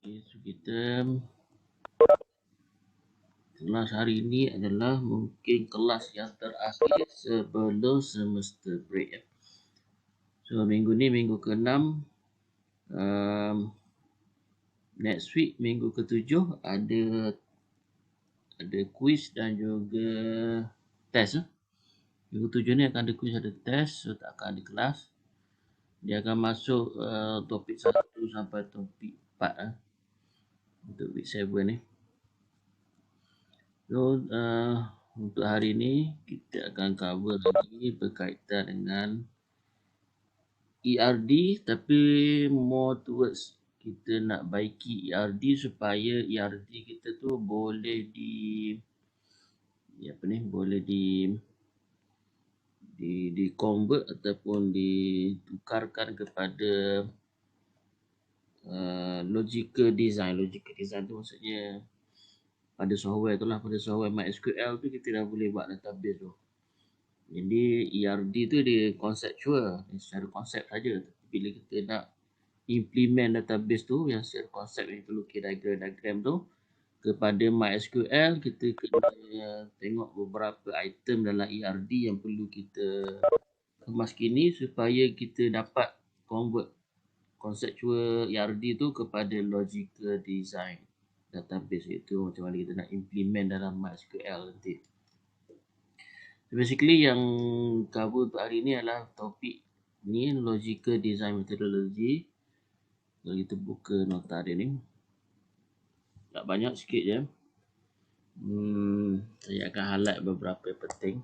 Okay, so kita kelas hari ini adalah mungkin kelas yang terakhir sebelum semester break. So minggu ni minggu ke-6. Next week minggu ke-7 ada quiz dan juga test. Minggu 7 ni akan ada quiz, ada test, so tak akan ada kelas. Dia akan masuk topik 1 sampai topik 4 untuk week 7 ni. So untuk hari ni kita akan cover lagi berkaitan dengan ERD, tapi more towards kita nak baiki ERD supaya ERD kita tu boleh di convert ataupun ditukarkan kepada logical design. Logical design tu maksudnya pada software tu lah, pada software MySQL tu kita dah boleh buat database tu. Jadi ERD tu dia conceptual, secara konsep saja. Bila kita nak implement database tu yang secara konsep yang perlu diagram tu kepada MySQL, kita kena tengok beberapa item dalam ERD yang perlu kita kemaskini supaya kita dapat convert conceptual ERD tu kepada logical design database. Itu macam mana kita nak implement dalam MySQL nanti. So basically yang cover untuk hari ni adalah topik ni, logical design methodology. Kalau kita buka nota dia ni, tak banyak, sikit je. Saya akan highlight beberapa yang penting.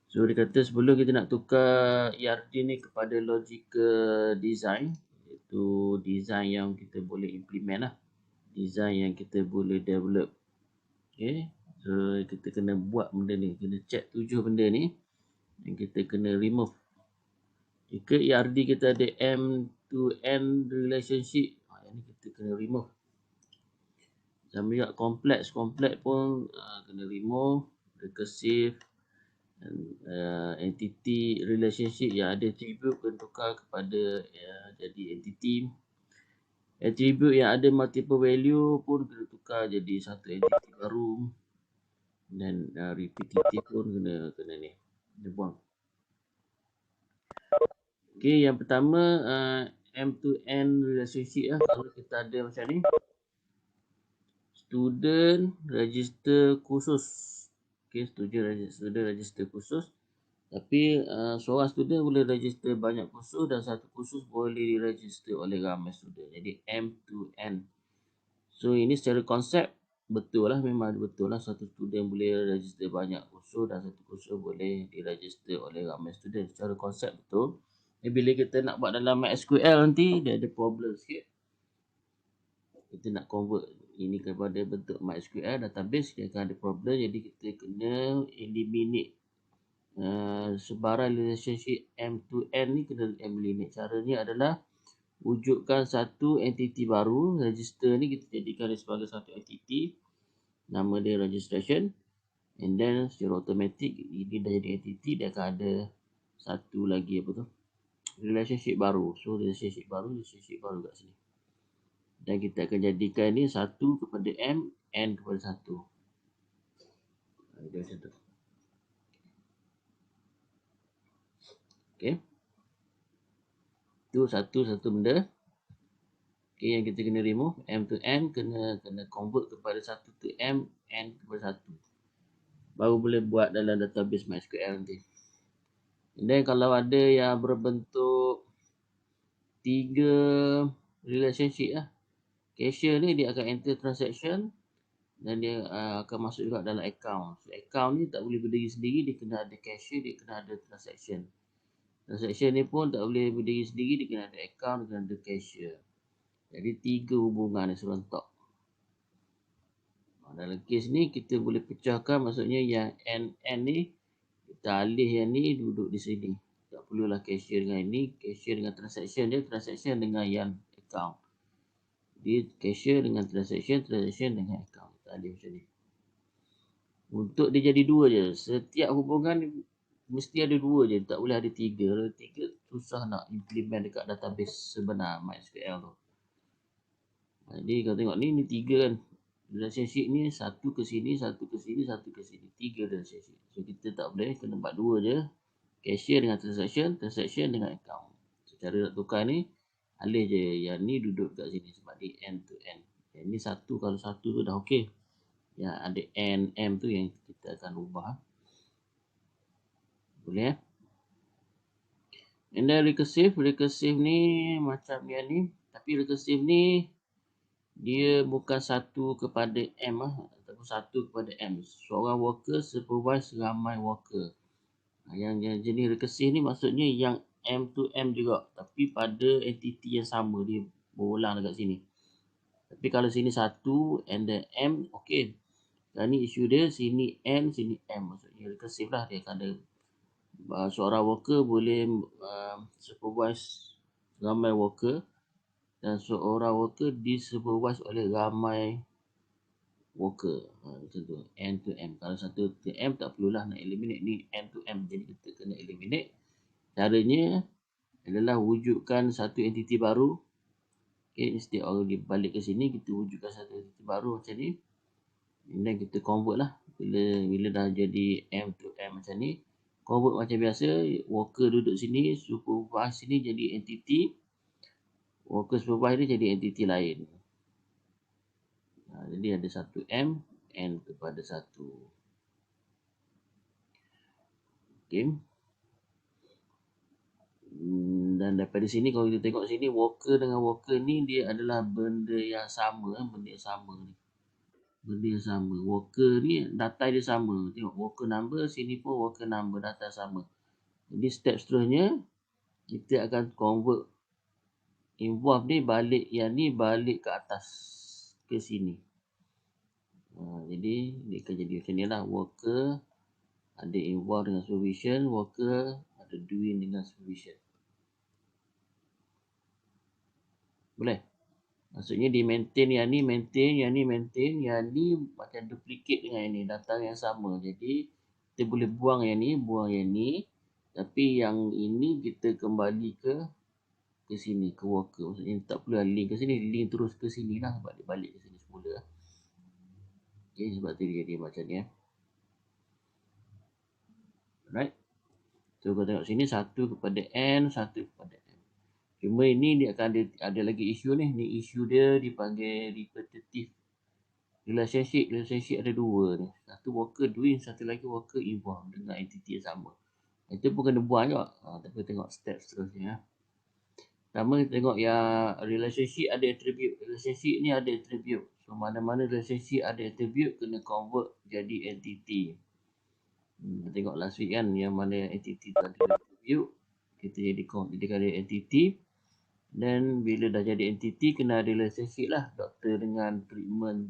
So dia kata sebelum kita nak tukar ERD ni kepada logical design, iaitu design yang kita boleh implement lah, design yang kita boleh develop. Okay, so kita kena buat benda ni, kena check 7 benda ni yang kita kena remove. Jika ERD kita ada M2N relationship, yang ni kita kena remove. Sama juga kompleks pun kena remove. Recursive entity relationship yang ada attribute kena tukar kepada jadi entity. Attribute yang ada multiple value pun kena tukar jadi satu entity baru. Dan repetitive pun kena ni, kena buang. Okay, yang pertama M2N relationship lah. Kalau kita ada macam ni, student register khusus. Okay, student register khusus. Tapi seorang student boleh register banyak kursus dan satu kursus boleh diregister oleh ramai student. Jadi M2N. So ini secara konsep betul lah, memang betul lah, satu student boleh register banyak kursus dan satu kursus boleh diregister oleh ramai student. Secara konsep betul. Bila kita nak buat dalam MySQL nanti dia ada problem sikit. Kita nak convert ini kepada bentuk MySQL database, dia akan ada problem. Jadi kita kena eliminate sebarang relationship M2N ni, kena eliminate. Caranya adalah wujudkan satu entity baru. Register ni kita jadikan dia sebagai satu entity, nama dia registration, and then secara automatic ini dah jadi entity, dia akan ada satu lagi relationship baru. So relationship baru kat sini. Dan kita akan jadikan ni 1 kepada M, N kepada 1. Dia macam tu. Okay. Itu satu benda. Okay, yang kita kena remove. M to N kena convert kepada 1 to M, N kepada 1. Baru boleh buat dalam database MySQL nanti. Dan kalau ada yang berbentuk 3 relationship lah. Cashier ni dia akan enter transaction dan dia akan masuk juga dalam account. So, account ni tak boleh berdiri sendiri, dia kena ada cashier, dia kena ada transaction. Transaction ni pun tak boleh berdiri sendiri, dia kena ada account, dia kena ada cashier. Jadi 3 hubungan ni serentak. Dalam kes ni kita boleh pecahkan, maksudnya yang NN ni kita alih yang ni duduk di sini. Tak perlulah cashier dengan ini, cashier dengan transaction dia, transaction dengan yang account. Dia cashier dengan transaction dengan account. Kita alih macam ni. Untuk dia jadi 2 je. Setiap hubungan mesti ada 2 je, tak boleh ada 3. Kalau 3 susah nak implement dekat database sebenar MySQL tu. Jadi kalau tengok ni 3 kan. Relationship ni satu ke sini, satu ke sini, satu ke sini. 3 relationship. So kita tak boleh, kena buat 2 je. Cashier dengan transaction, transaction dengan account. So cara nak tukar ni, alih je yang ni duduk kat sini sebab ni end to end. Yang ni satu, kalau satu tu dah okey. Yang ada N, M tu yang kita akan ubah. Boleh eh? And then recursive ni macam yang ni. Tapi recursive ni dia bukan satu kepada M ataupun satu kepada M. Seorang worker supervise ramai worker. Yang jenis recursive ni maksudnya yang M to M juga. Tapi pada entity yang sama, dia berulang dekat sini. Tapi kalau sini satu and then M, okey. Dan ni isu dia, sini N, sini M. Maksudnya recursive lah. Dia akan ada seorang worker boleh supervise ramai worker. Dan seorang worker disupervise oleh ramai worker. Macam tu. N to M. Kalau satu to M tak perlulah nak eliminate ni N to M. Jadi kita kena eliminate. Caranya adalah wujudkan satu entiti baru. Okay, instead of balik ke sini, kita wujudkan satu entiti baru macam ni. Dan kita convert lah. Bila dah jadi M to M macam ni, convert macam biasa. Worker duduk sini, supervise sini jadi entiti. Worker supervise ni jadi entiti lain. Jadi ada satu M, N kepada satu. Okay. Dan daripada sini kalau kita tengok sini, worker dengan worker ni dia adalah benda yang sama. Benda yang sama ni. Benda yang sama. Worker ni data dia sama. Tengok worker number, sini pun worker number, data sama. Jadi step seterusnya, kita akan convert involve ni balik, yang ni balik ke atas, ke sini. Jadi dia akan jadi macam ni lah. Worker ada involve dengan supervision, worker ada doing dengan supervision. Boleh? Maksudnya di maintain yang ni, maintain, yang ni maintain, yang ni macam duplicate dengan yang ni, data yang sama. Jadi kita boleh buang yang ni, buang yang ni. Tapi yang ini kita kembali ke sini, ke worker. Maksudnya tak perlu link ke sini, link terus ke sini lah. Sebab dia balik ke sini semula. Okay, sebab tu dia jadi macam ni. Right? So kalau tengok sini, satu kepada N, satu kepada M. Cuma ini dia akan ada lagi isu ni. Ni isu dia dipanggil repetitive relationship. Relationship ada dua ni. Satu worker doing, satu lagi worker involved dengan entity yang sama. Itu pun kena buang juga. Tapi tengok step seterusnya. Pertama kita tengok yang relationship ada attribute. Relationship ni ada attribute. So mana-mana relationship ada attribute kena convert jadi entity. Tengok last week kan, yang mana entity tu ada attribute, kita jadikan dia entity. Dan bila dah jadi entity, kena ada relationship lah. Doktor dengan treatment.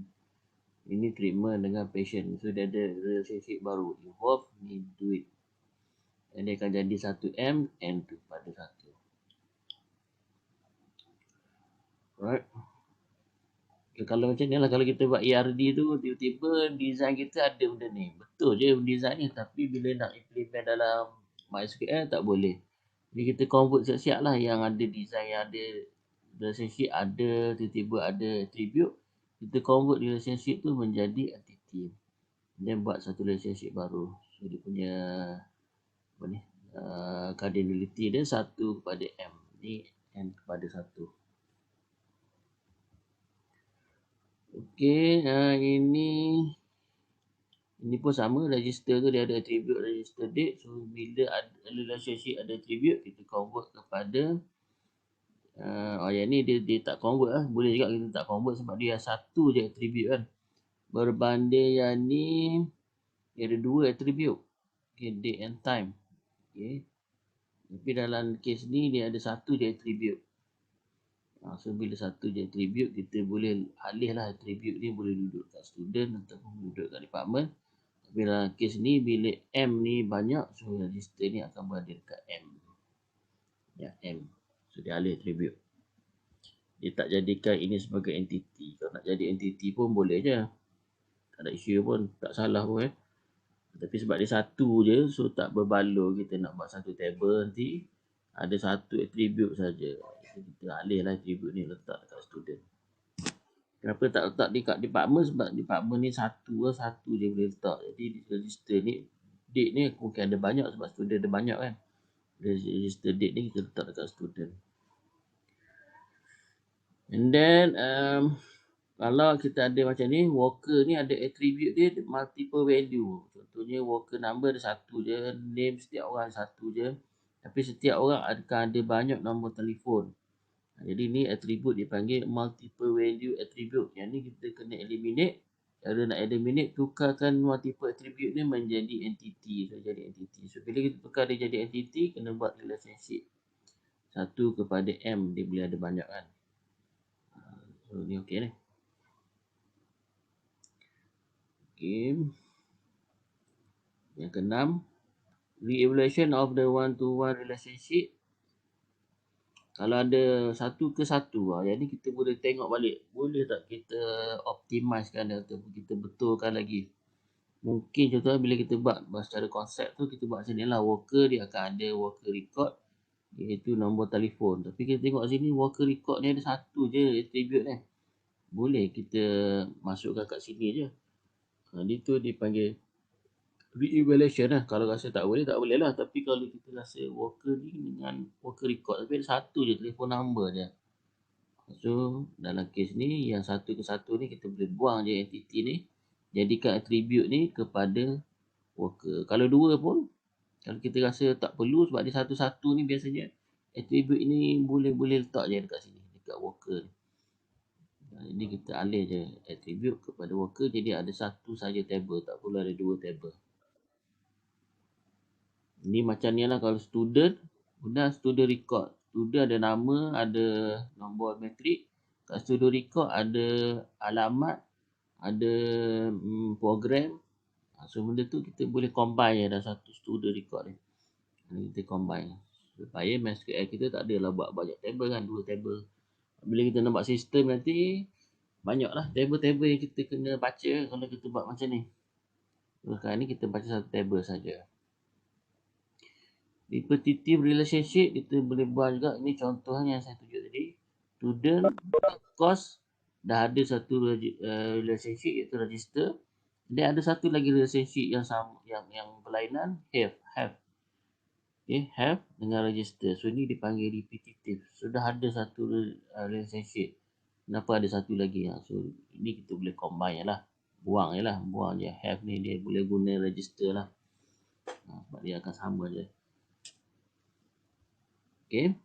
Ini treatment dengan patient. So dia ada relationship baru. Involve, ni do it. Dan dia akan jadi satu M, N tu pada satu. Alright. Okay, kalau macam ni lah, kalau kita buat ERD tu, tiba-tiba design kita ada benda ni. Betul je design ni, tapi bila nak implement dalam MySQL tak boleh. Jadi kita convert siap-siap lah yang ada design, yang ada relationship, ada tiba-tiba ada attribute. Kita convert relationship tu menjadi entity. Dan buat satu relationship baru. So dia punya apa ni, cardinality dia 1 kepada M. Ni N kepada 1. Okey, ini pun sama, register tu dia ada attribute register date. So bila ada relationship ada attribute, kita convert kepada yang ni dia tak convert lah. Boleh juga kita tak convert sebab dia satu je attribute kan. Berbanding yang ni dia ada 2 attribute. Okay, date and time. Okay. Tapi dalam case ni dia ada satu je attribute. So bila satu je attribute, kita boleh alih lah attribute ni, boleh duduk kat student ataupun duduk kat department. Tapi dalam case ni, bila M ni banyak, so register ni akan berada dekat M. Ya, M. So dia alih attribute. Dia tak jadikan ini sebagai entity. Kalau nak jadi entity pun boleh je. Tak ada isu pun, tak salah pun Tapi sebab dia satu je, so tak berbaloi kita nak buat satu table nanti. Ada satu attribute saja. Kita alih lah attribute ni letak dekat student. Kenapa tak letak dekat department? Sebab department ni satu je boleh letak. Jadi di register ni, date ni mungkin ada banyak sebab student ada banyak kan. Register date ni kita letak dekat student. And then kalau kita ada macam ni, worker ni ada attribute dia multiple value. Contohnya worker number ada satu je, name setiap orang satu je. Tapi setiap orang akan ada banyak nombor telefon. Jadi ni attribute dipanggil multiple value attribute. Yang ni kita kena eliminate. Cara nak eliminate, tukarkan multiple attribute ni menjadi entity. So jadi entity. So bila kita tukar dia jadi entity, kena buat relationship. 1 kepada M, dia boleh ada banyak kan. So ni okey ni. Okay. Yang keenam, re-evaluation of the one-to-one relationship. Kalau ada 1 ke 1, jadi kita boleh tengok balik. Boleh tak kita optimizekan ataupun kita betulkan lagi. Mungkin contohnya bila kita buat secara konsep tu, kita buat macam ni lah. Worker dia akan ada worker record, iaitu nombor telefon. Tapi kita tengok sini worker record ni ada satu je attribute ni. Boleh kita masukkan kat sini je. Dia tu dipanggil re-evaluation lah. Kalau rasa tak boleh, tak boleh lah. Tapi kalau kita rasa worker ni dengan worker record, tapi ada satu je telefon number je. So dalam kes ni, yang 1 ke 1 ni kita boleh buang je entity ni. Jadikan attribute ni kepada worker. Kalau 2 pun, kalau kita rasa tak perlu sebab dia satu-satu ni biasanya attribute ni boleh letak je dekat sini, dekat worker ni. Jadi kita alih je attribute kepada worker, jadi ada satu saja table, tak perlu ada 2 table. Ni macam ni lah kalau student, guna student record. Student ada nama, ada nombor matrik. Kat student record ada alamat, ada program. So benda tu kita boleh combine dalam satu student record ni. Kita combine. Supaya MySQL kita tak adalah buat banyak table kan, 2 table. Bila kita nak buat sistem nanti, banyaklah table-table yang kita kena baca kalau kita buat macam ni. Sekarang ni kita baca satu table saja. Repetitive relationship kita boleh buat juga. Ini contohnya yang saya tunjuk tadi. Student, course, dah ada satu relationship iaitu register. Dan ada satu lagi relationship yang sama, yang berlainan, have. Okay, have dengan register. So ni dipanggil repetitive. Sudah ada satu relationship. Kenapa ada satu lagi? So ini kita boleh combine lah. Buang je have ni, dia boleh guna register lah. Sebab dia akan sama je. Okay.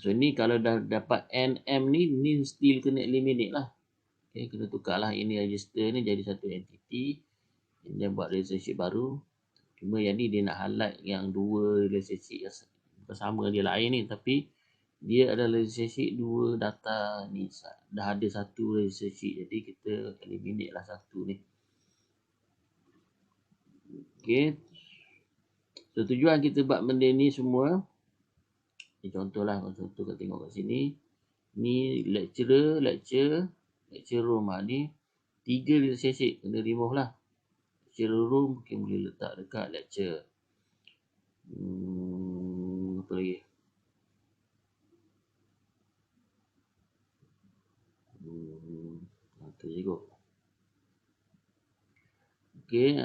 So ni kalau dah dapat NM ni still kena eliminate lah. Okay, kena tukar lah ini register ni jadi satu entity. Dia buat relationship baru. Cuma yang ni dia nak highlight yang 2 relationship yang bersama dia lain ni. Tapi dia adalah relationship 2 data ni. Dah ada satu relationship. Jadi kita eliminate lah satu ni. Okay. So tujuan kita buat benda ni semua. Contohlah, contoh kita tengok kat sini. Ni lecturer, lecture room. Ni 3 relationship kena remove lah. Lecturer room mungkin boleh letak dekat lecture. Apa lagi? Itu je kot. Okay,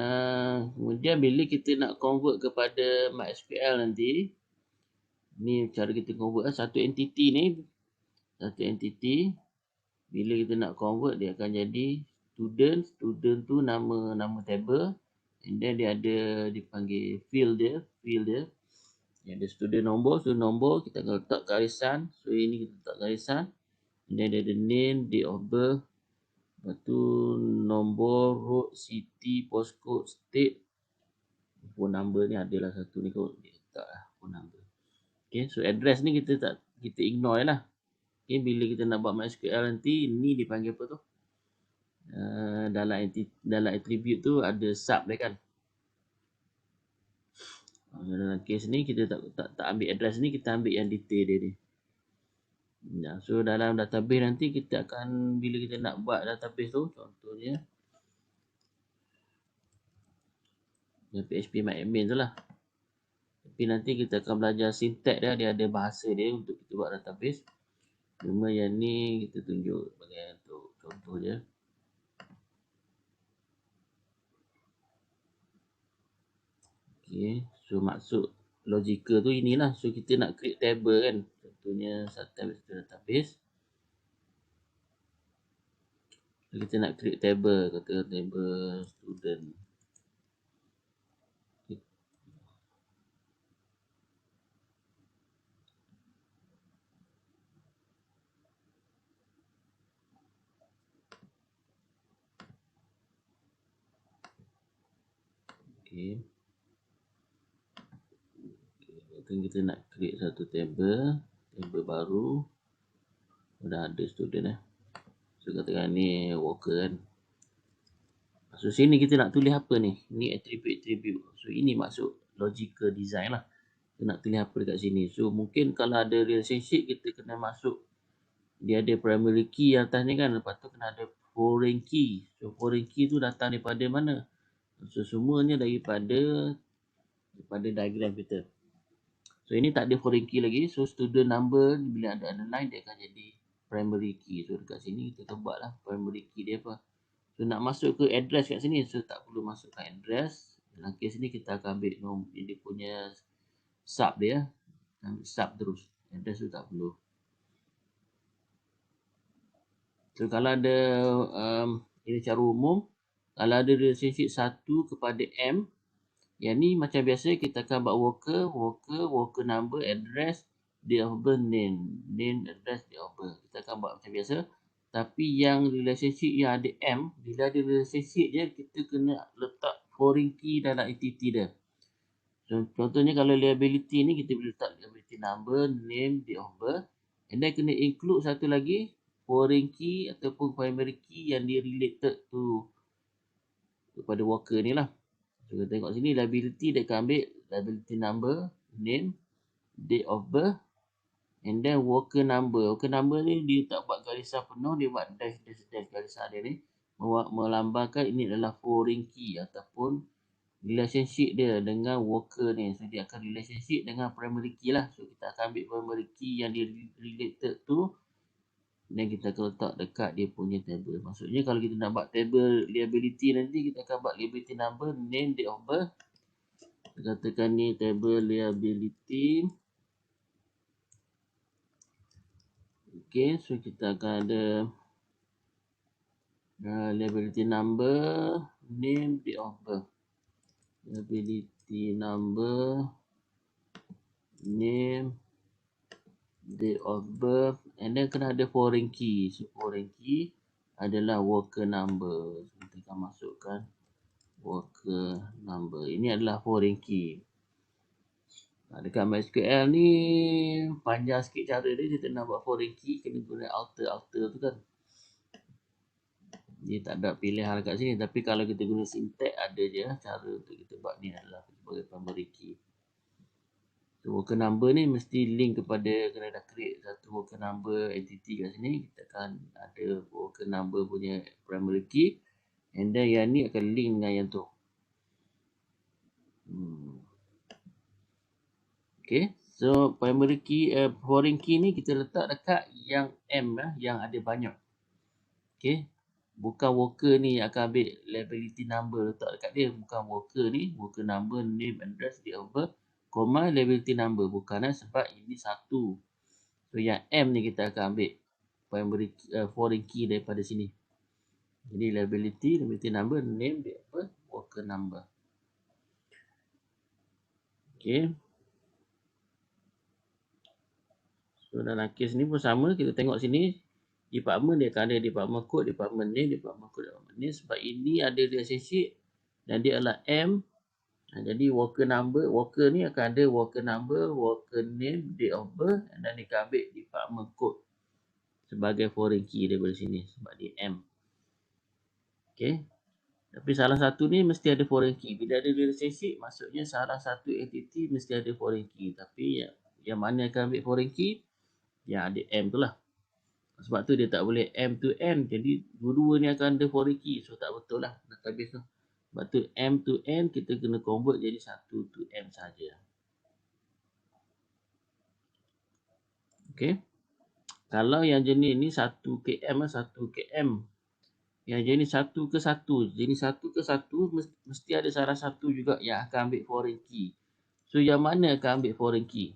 kemudian bila kita nak convert kepada MySQL nanti, ni cara kita convert lah. Satu entity ni, bila kita nak convert dia akan jadi student tu nama table, and then dia ada dipanggil field dia. Yang ada student nombor kita akan letak garisan. So ini kita letak garisan, and then dia ada name, date of birth, lepas tu nombor, road, city, postcode, state, phone number ni adalah satu ni kot, dia letak lah phone number. Okay, so address ni kita ignore lah. Okay, bila kita nak buat MySQL nanti, ni dipanggil apa tu? Dalam attribute tu ada sub dia kan. Dalam case ni kita tak ambil address ni, kita ambil yang detail dia ni. So dalam database nanti kita akan, bila kita nak buat database tu, contohnya yang PHP MyAdmin tu lah. Tapi nanti kita akan belajar syntax dia ada bahasa dia untuk kita buat database. Cuma yang ni kita tunjuk sebagai untuk contoh je. Okay, so maksud logical tu inilah. So kita nak create table kan. Contohnya satu database. So kita nak create table, kata table student. Okay. Kita nak create satu table baru. Dah ada student So katakan ni worker kan. So sini kita nak tulis apa ni? Ni attribute. So ini maksud logical design lah. Kita nak tulis apa dekat sini. So mungkin kalau ada relationship kita kena masuk. Dia ada primary key atas ni kan. Lepas tu kena ada foreign key. So foreign key tu datang daripada mana? So semuanya daripada diagram kita. So ini tak ada foreign key lagi. So student number bila ada underline dia akan jadi primary key. So dekat sini kita buat lah primary key dia apa. So nak masuk ke address kat sini. So tak perlu masukkan address. Dalam kes ni kita akan ambil dia punya sub dia. Ambil sub terus. Address tu tak perlu. So kalau ada ini cara umum. Kalau ada relationship 1 kepada M. Yang ni macam biasa kita akan buat worker number, address, date of birth, name, address, date of birth. Kita akan buat macam biasa. Tapi yang relationship yang ada M, bila ada relationship dia, kita kena letak foreign key dalam entity dia. So, contohnya kalau liability ni, kita boleh letak liability number, name, date of birth. And then kena include satu lagi, foreign key ataupun primary key yang dia related to kepada worker ni lah. So, kita tengok sini liability dia akan ambil liability number, name, date of birth and then worker number. Worker number ni dia tak buat garisan penuh, dia buat dash garisan dia ni melambangkan ini adalah foreign key ataupun relationship dia dengan worker ni. So dia akan relationship dengan primary key lah. So kita akan ambil primary key yang dia related tu dan kita akan letak dekat dia punya table. Maksudnya kalau kita nak buat table liability nanti, kita akan buat liability number, name, date of birth. Kita katakan ni table liability. Okay, so kita akan ada liability number, name, date of birth. Liability number, name, date of birth, and then kena ada foreign key. So foreign key adalah worker number. So, kita akan masukkan worker number. Ini adalah foreign key. Dekat MySQL ni panjang sikit cara dia. Kita nak buat foreign key kena guna alter tu kan. Dia tak ada pilihan kat sini. Tapi kalau kita guna syntax ada je cara untuk kita buat ni adalah sebagai primary key. So worker number ni mesti link kepada, kena dah create satu worker number entity kat sini. Kita akan ada worker number punya primary key. And then yang ni akan link dengan yang tu. Okay. So primary key, foreign key ni kita letak dekat yang M yang ada banyak. Okay. Bukan worker ni akan ambil liability number letak dekat dia. Bukan worker ni, worker number, name, address, date of birth, comma liability number. Bukan sebab ini satu. So yang M ni kita akan ambil primary foreign key daripada sini. Jadi liability number, name, date of birth, worker number. Okay. So dalam kes ni pun sama, kita tengok sini department dia akan ada department code, department name, department code, department name. Sebab ini ada relationship dan dia adalah M. Jadi worker number, worker ni akan ada worker number, worker name, date of birth dan dia akan ambil department code sebagai foreign key daripada sini sebab dia M. Okay. Tapi salah satu ni mesti ada foreign key. Bila ada relationship, maksudnya salah satu entity mesti ada foreign key. Tapi yang mana akan ambil foreign key? Yang ada M tu lah. Sebab tu dia tak boleh M to N. Jadi dua-dua ni akan ada foreign key. So tak betul lah database tu. Sebab tu M to N kita kena convert jadi 1 to M saja. Okay. Kalau yang jenis ni 1 km 1 km Yang jenis 1 ke 1. Jenis 1 ke 1 mesti ada salah satu juga yang akan ambil foreign key. So yang mana akan ambil foreign key?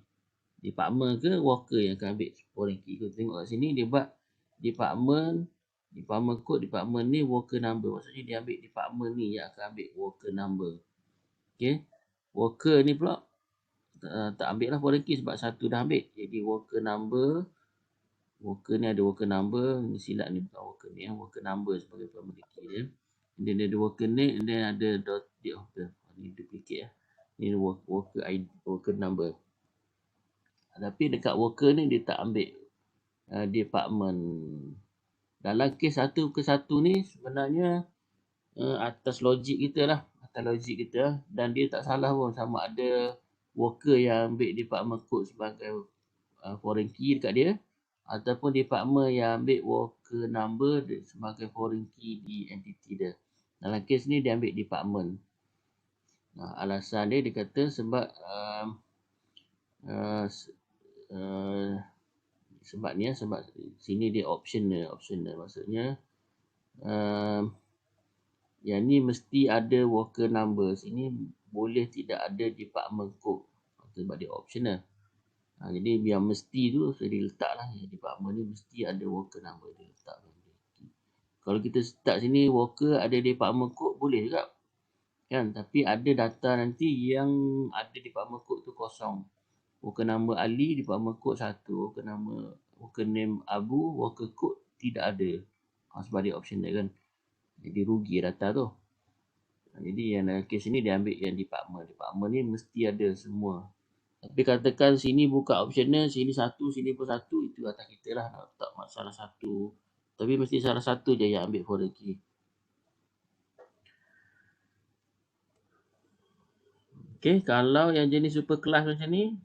Department ke worker yang akan ambil foreign key? Kita tengok kat sini dia buat department code, department ni worker number. Maksudnya dia ambil department ni yang akan ambil worker number. Okay. Worker ni pula tak ambil lah foreign key sebab satu dah ambil. Jadi worker number, worker ni ada worker number, ni silap ni bukan worker ni, worker number sebagai primary key dia. Then ada worker name, and then ada date of birth. Ni duplicate lah. Ni worker ID, worker number. Tapi dekat worker ni dia tak ambil department. Dalam kes 1 ke 1 ni sebenarnya atas logik kita lah. Atas logik kita. Dan dia tak salah pun sama ada worker yang ambil department code sebagai foreign key dekat dia. Ataupun department yang ambil worker number sebagai foreign key di entity dia. Dalam kes ni dia ambil department. Alasan dia kata sebab sebab ni sebab sini dia optional maksudnya yang ni mesti ada worker number, sini boleh tidak ada department code sebab dia optional. Jadi biar mesti tu saya letak lah department ni mesti ada worker number dia letak. Kalau kita start sini worker ada department code boleh juga kan, tapi ada data nanti yang ada department code tu kosong. Worker number Ali, department code 1. Worker name Abu, worker code tidak ada. Sebab dia option dia kan. Jadi rugi data tu. Jadi yang dalam kes ni dia ambil yang department. Department ni mesti ada semua. Tapi katakan sini buka optional, sini 1, sini pun 1. Itu atas kita lah nak letak masalah 1. Tapi mesti salah satu je yang ambil foreign key. Okay, kalau yang jenis super class macam ni,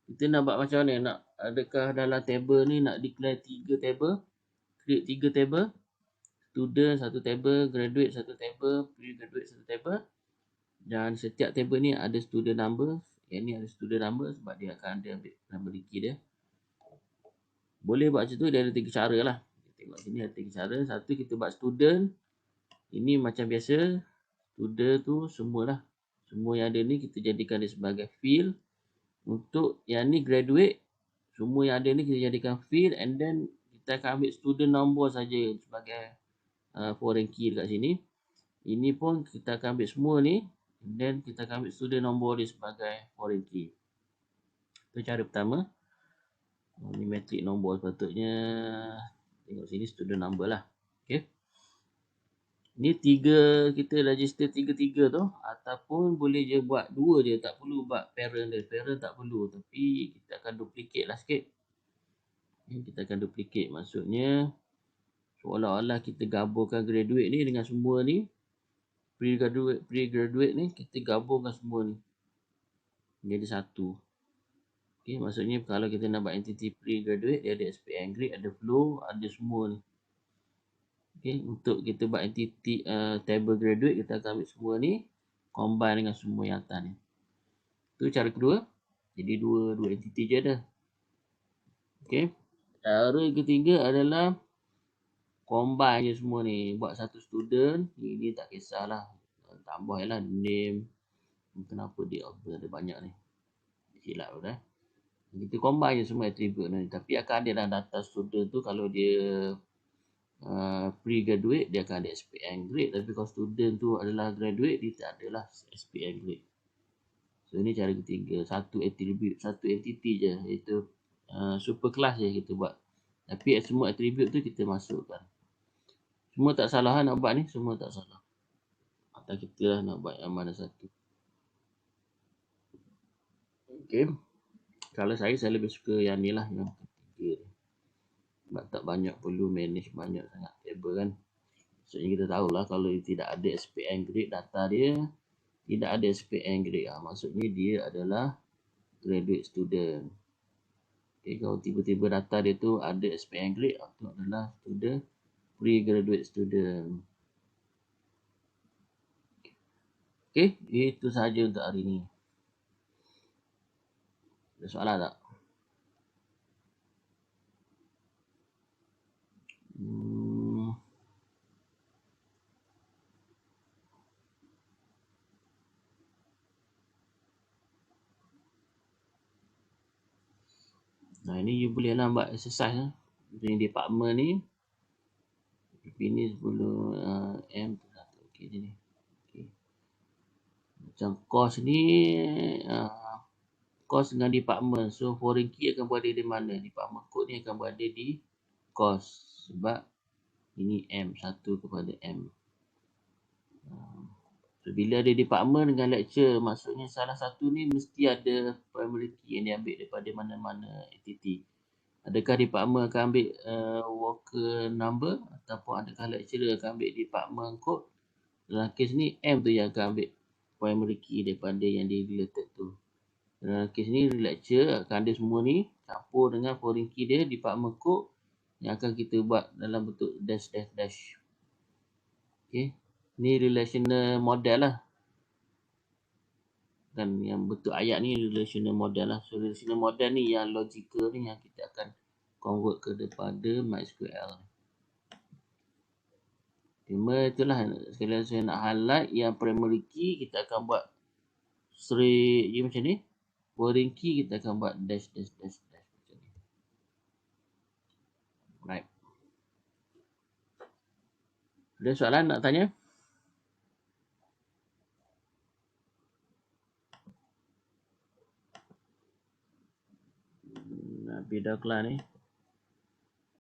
kita nak buat macam mana? Nak adakah dalam table ni nak declare 3 table? Create 3 table. Student 1 table, graduate 1 table, pre-graduate 1 table. Dan setiap table ni ada student number. Yang ni ada student number sebab dia akan ada ambil number key dia. Boleh buat macam tu, dia ada 3 cara lah. Kita tengok sini ada 3 cara. Satu, kita buat student. Ini macam biasa. Student tu semualah. Semua yang ada ni kita jadikan dia sebagai field. Untuk yang ni graduate, semua yang ada ni kita jadikan field, and then kita akan ambil student nombor saja sebagai foreign key dekat sini. Ini pun kita akan ambil semua ni, and then kita akan ambil student nombor dia sebagai foreign key. Itu cara pertama. Ini metrik nombor sepatutnya. Tengok sini student number lah. Okay. Ni kita register 3-3 tu, ataupun boleh je buat 2 je, tak perlu buat parent dia. Parent tak perlu, tapi kita akan duplicate lah sikit. Kita akan duplicate, maksudnya seolah-olah kita gabungkan graduate ni dengan semua ni. Pre-graduate ni kita gabungkan semua ni jadi satu. Okay, maksudnya kalau kita nak buat entity pre-graduate, dia ada SPM grade, ada flow, ada semua ni. Okay, untuk kita buat entity table graduate, kita akan ambil semua ni, combine dengan semua yang atas ni. Itu cara kedua. Jadi dua entity je ada. Okay. Cara ketiga adalah combine je semua ni. Buat satu student. Ini tak kisahlah. Tambah je lah name. Kenapa dia ada banyak ni. Silap dah. Kita combine je semua attribute ni. Tapi akan ada dalam data student tu kalau dia pre-graduate dia akan ada SPM grade, tapi kalau student tu adalah graduate dia tak adalah SPM grade. So ini cara ketiga, satu attribute, satu entity je, iaitu super class je kita buat. Tapi semua attribute tu kita masukkan. Semua tak salah nak buat ni, semua tak salah. Atau kita lah nak buat yang mana satu. Okay. Kalau saya lebih suka yang ni lah, yang ketiga ni. Sebab tak banyak perlu manage banyak sangat table kan. Maksudnya kita tahulah kalau tidak ada SPM grade data dia, tidak ada SPM grade. Maksudnya dia adalah graduate student. Okay, kalau tiba-tiba data dia tu ada SPM grade, itu adalah student, pre-graduate student. Okay, itu sahaja untuk hari ini. Ada soalan tak? Ini you boleh lah buat exercise lah. Ni department ni. Ini 10 M. Okey je ni. Okay. Macam course ni. Course dengan department. So foreign key akan berada di mana? Department code ni akan berada di course. Sebab ini M. 1 kepada M. So, bila ada department dengan lecture, maksudnya salah satu ni mesti ada primary key yang diambil daripada mana-mana entity. Adakah department akan ambil worker number ataupun adakah lecturer akan ambil department code? Dalam kes ni, M tu yang akan ambil primary key daripada yang dia related tu. Dalam kes ni, lecturer akan ada semua ni campur dengan foreign key dia, department code yang akan kita buat dalam bentuk dash dash dash. Okay. Ni relational model lah. Dan yang bentuk ayat ni relational model lah. So relational model ni yang logical ni yang kita akan convert kepada MySQL. Cuma itulah sekali lagi saya nak highlight yang primary key kita akan buat straight je macam ni. Foreign key kita akan buat dash dash dash dash macam ni. Right. Ada soalan nak tanya? Nabi dah kelar ni.